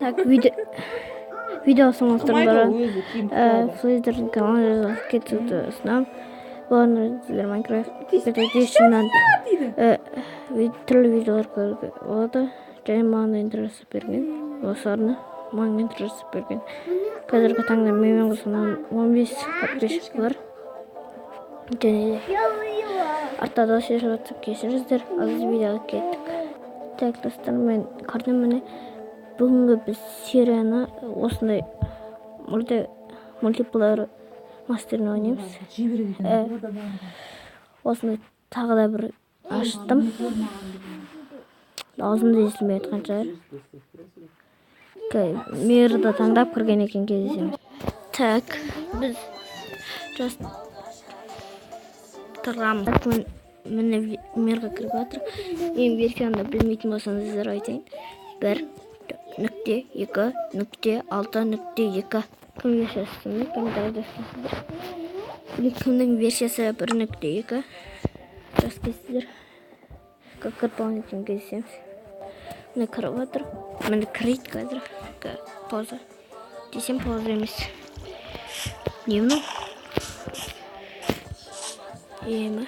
Так, видео сомалықтарын бары Флейдердің каналына жазылып кетуді ұсынамын. Бұлардың өздері Майнкрафт Edition'нан түрлі видеолар көруге болады. Және маған интернет берген. Осыларына маған интернет берген. Қазіргі таңда менімен қоса 15 подписчик бар. Және артта дауыс естіліп жатса кешіріңіздер. Ал біз видеоға кеттік. Так, достар, мен көрдім міне. Бүгінгі біз серияны осындай мультиплеер мастерін ойнаймыз. Осындай тағы да бір аштым. Аузымда естілмей жатқан шығар. Мейірді таңдап кірген екен кездесеміз. Так, біз тұрғамыз. Міне мейірға кіріп жатыр. Ең версияны білмейтін болсаңыздар айтайын. 1.2.6.2 кім версиясы комментарийда жазыңыздар. Кімнің версиясы 1.2 жазыңыздар. Как дополнительно кездесеміз. Міне кіріп жатыр. Міне кірейді қазір. Пауза. Десем пауза емес. Не мынау? Ема.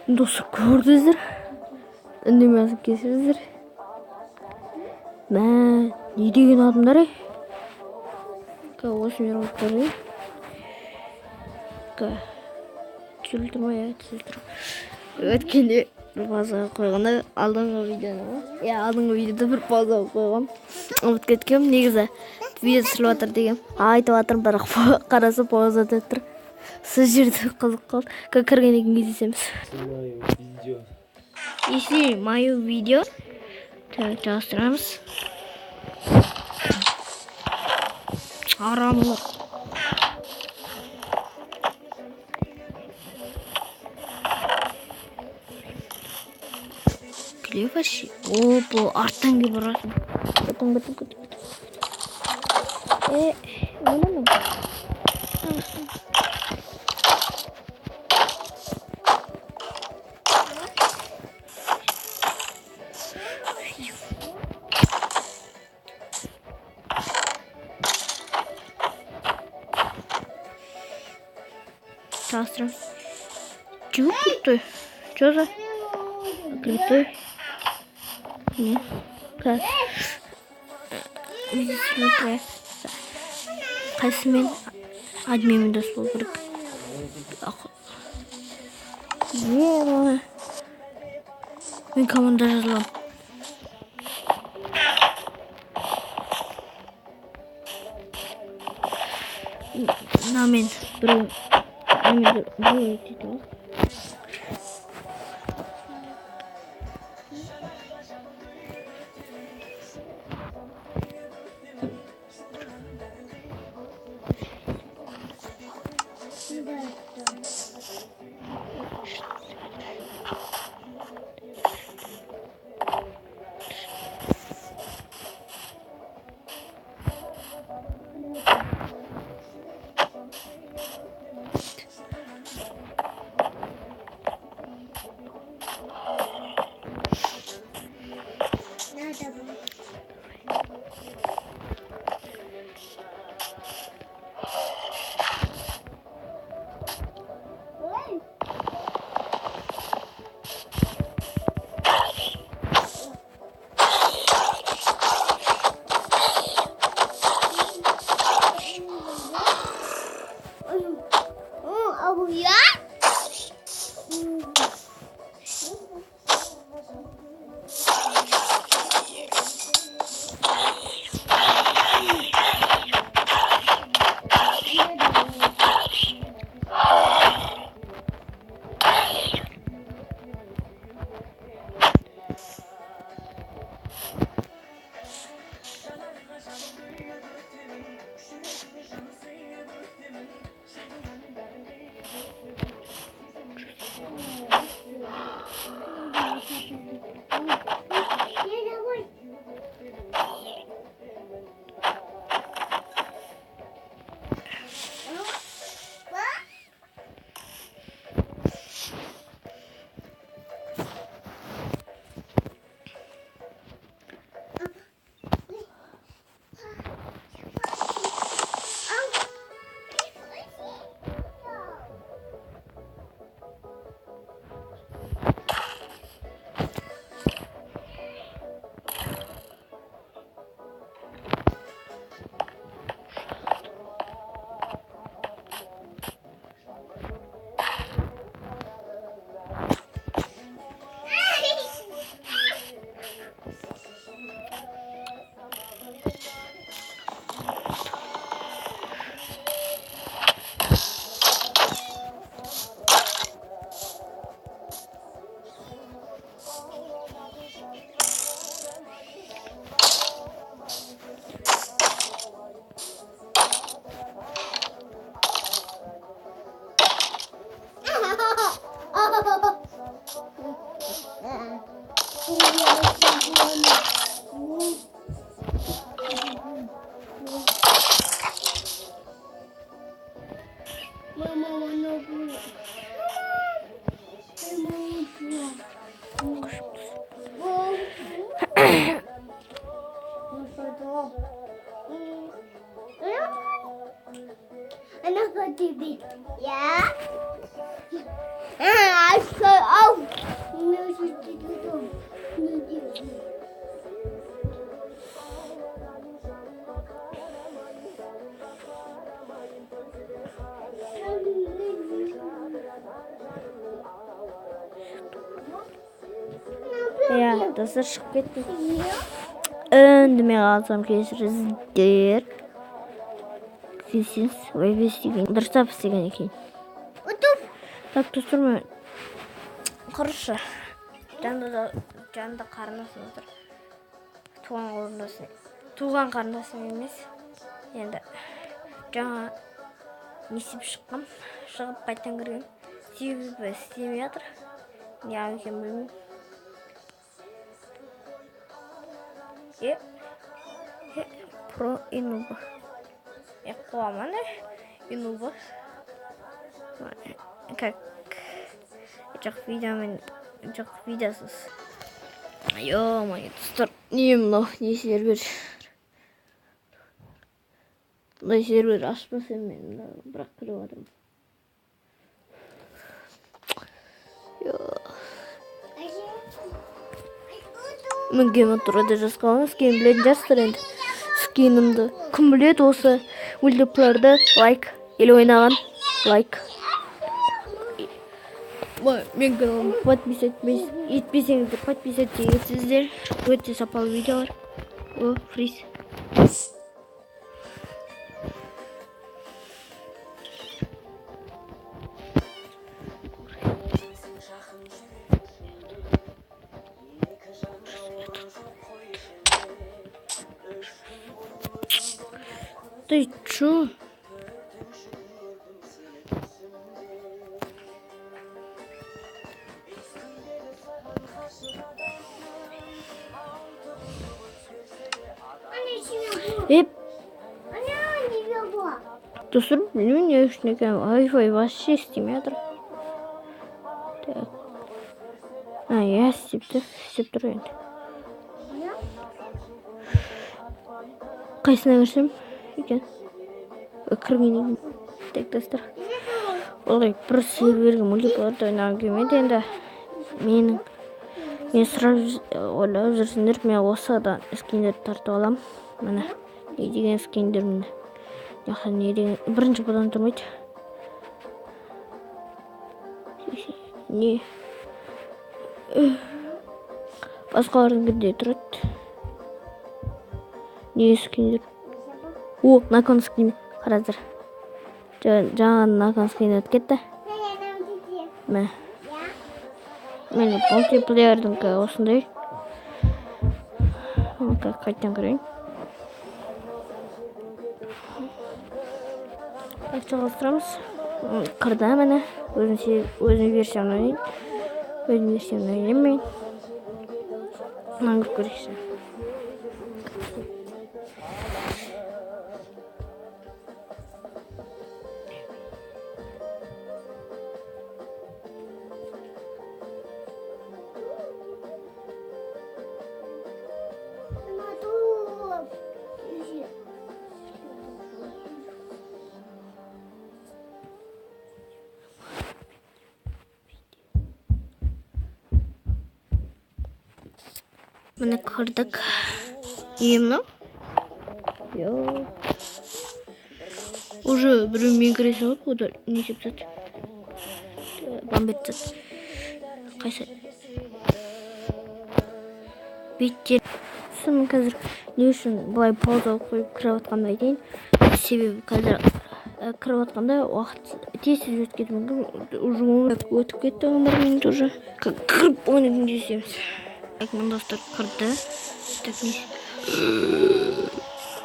Достар, көрдіңіздер? Үндемесін кесіріңіздер. Не деген адамдар, осы мен ұлттары. Түзілдім. Өткенде бір паузаға қойғанда алдыңғы видеоны. Алдыңғы видеода бір паузаға қойғам. Ұмытып кеткем, негізі видео түсіріліп жатыр деген. Айтып жатырмын, бірақ қарасы паузада тұр. Сол жерде қызық қалды. Кіргеннен кейін кездесеміз. Если мое видео, так, жалғастырамыз. Арамлар. Келе вообще. Опа, арттан келіп барасың. Бітің. Өлемін. Астром. Чего крутой? Что за крутой? Не. Как? Смотри. Қайсымен админмен дос болу керек. Мен команда жазылам. Мен бір өйтеді. Ya. Au. Ya достар шығып кетті. Үндемей қалсам кешіріңіздер. Сенсіз ойбай істеген дұрыстап істеген екен. Так достар, құрышы. Жанында қарындасым отыр. Туған қарындасым емес. Енді жаңа не істеп шыққам. Шығып қайтадан кіргем. Себебі істемей жатыр. Не екенін білмеймін. Про Инуба. Қуаманы Инуба. Как жоқ видеосыз. Ё-моё, достар, не мынау, не сервер. Бұндай сервер ашпасам мен бірақ кіріп жатырмын. Мен гейматурада жазғанмын, скин білетін жастар енді. Скинімді кім біледі осы мультиплеерді лайк, или ойнаған лайк. Мен каналыма етпесеңіздер, подписать етсіздер. Өте сапалы видеолар. Фриз. Ты чё? Достар, білмеймін не үшін екен, Wi-Fi вообще істемей жатыр. Я істеп тұр енді. Қайсына кірсем екен? Кірген екен. Так, достар. Олай бір серверге мультиплеерді ойнаған келмейді енді. Мен сұрап ойлап жүрсіңдер, мен осыдан скиндерді тартып алам. Міне, не деген скиндер міне. Не деген бірінші бұдан тұрмайды. Не? Басқалардың бірде тұрады. Не скиндер? Након скин. Қаразыр. Жаңа након скин өтіп кетті. Мен мультиплеердің осындай. Қайтан көрейін. Жалғастырамыз. Қырда мені өзім версияны ойнаймын. Маңғып көрейсің. Міне кірдік. Емі? Уже біреумен кіре салып, ода не сепсат? Бомбетсат. Қайсы? Беттер. Соның қазір не үшін бұлай паузалық қойып кіріп атқанда айтайын. Себебі қазір кіріп атқанда уақыт тез өтіп мүмкін. Уже өтіп кетті 11 минут уже. Кіріп ойнайтын десеміз. Мен достар кірді. Так не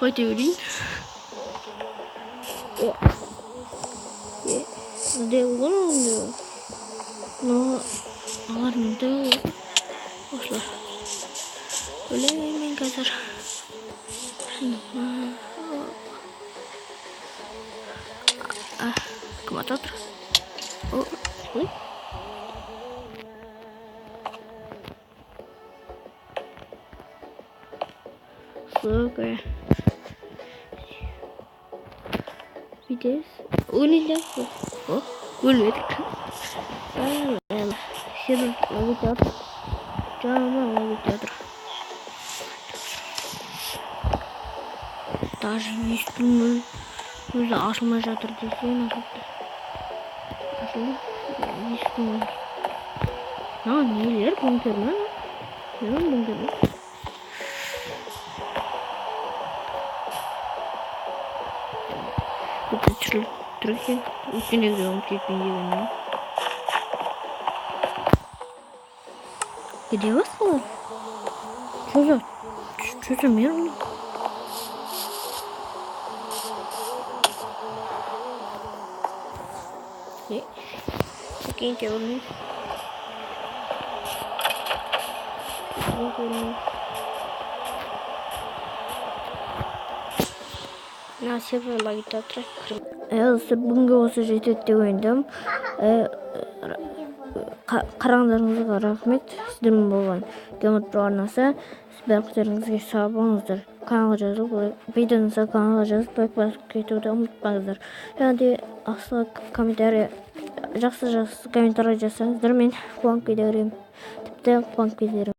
қойта берейін. Де олар онда? Олар менде осылар. Өлеймін мен қазір. Кім ататыр? Ой. Сука. Vites. Өлейді. Өлмедік. Сервер логит жатыр. Жаман логит жатыр. Даже ешкімнің өзі ашылмай жатыр десең ашылды. Ешкім. Нелер бункер ме? Нелер бункер ме? Burada çırptırırken üstüne gidiyorum çekmeyeceğim. Где вас было? Что за мир? Покиньте уровень. На сервер лагит жатыр. Бүгінгі осы жетеді деп ойладым. Қараңыздарыңызға рахмет. Сіздермен болған Гемот Про арнасы. Сіз барлықтарыңызға сау болыңыздар. Каналға жазылып, видеоны каналға жазып, лайк басып кетуді ұмытпаңыздар. Және де жақсы комментарий жасаңыздар, мен қуанып кетерім. Тіпті қуанып кетерім.